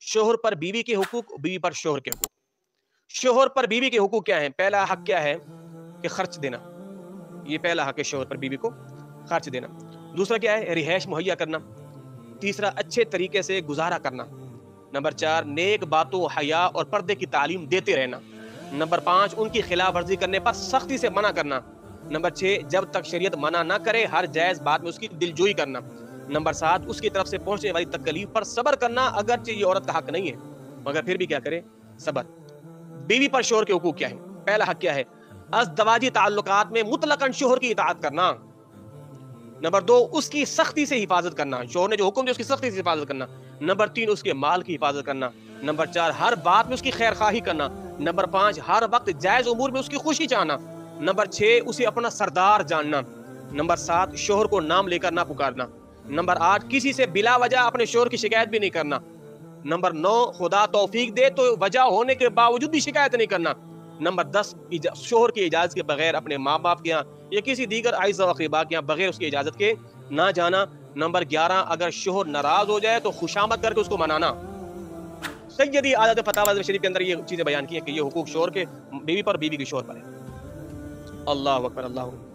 شوہر پر بیوی کے حقوق، بیوی پر شوہر کے حقوق۔ شوہر پر بیوی کے حقوق کیا ہیں؟ پہلا حق کیا ہے کہ خرچ دینا، یہ پہلا حق ہے شوہر پر بیوی کو، خرچ دینا۔ دوسرا کیا ہے؟ رہائش مہیا کرنا۔ تیسرا اچھے طریقے سے گزارا کرنا۔ نمبر 4 نیک باتوں، حیا اور پردے کی تعلیم دیتے رہنا۔ نمبر 5 ان کی خلاف ورزی کرنے پر سختی سے منع کرنا۔ نمبر 6 جب تک شریعت منع نہ کرے ہر جائز بات میں اس کی دلجوئی کرنا۔ نمبر 7 اس کی طرف سے پہنچنے والی تکلیف پر صبر کرنا، اگرچہ یہ عورت کا حق نہیں ہے مگر پھر بھی کیا کرے؟ صبر۔ بیوی پر شوہر کے حقوق کیا ہیں؟ پہلا حق کیا ہے؟ ازدواجی تعلقات میں مطلقاً شوہر کی اطاعت کرنا۔ نمبر 2 اس کی سختی سے حفاظت کرنا، شوہر نے جو حکم دیا اس کی سختی سے حفاظت کرنا۔ نمبر 3 اس کے مال کی حفاظت کرنا۔ نمبر 4 ہر بات میں اس کی خیر خواہی کرنا۔ نمبر 5 ہر وقت جائز امور میں اس کی خوشی چاہنا۔ نمبر 6 اسے اپنا سردار جاننا۔ نمبر 7 شوہر کو نام لے کر نہ پکارنا۔ نمبر 8 کسی سے بلا وجہ اپنے شوہر کی شکایت بھی نہیں کرنا۔ نمبر 9 خدا توفیق دے تو وجہ ہونے کے باوجود بھی شکایت نہیں کرنا۔ نمبر 10 شوہر کی اجازت کے بغیر اپنے ماں باپ کے یہاں یا کسی دیگر اعزا و اقربا کے یہاں بغیر اس کی اجازت کے نہ جانا۔ نمبر 11 اگر شوہر ناراض ہو جائے تو خوشامد کر کے اس کو منانا۔ سیدی عادت فتاوی شریف کے اندر یہ چیزیں بیان کی ہیں کہ یہ حقوق شوہر کے بیوی پر، بیوی کے شوہر پر ہے۔ اللہ اکبر، اللہ اکبر۔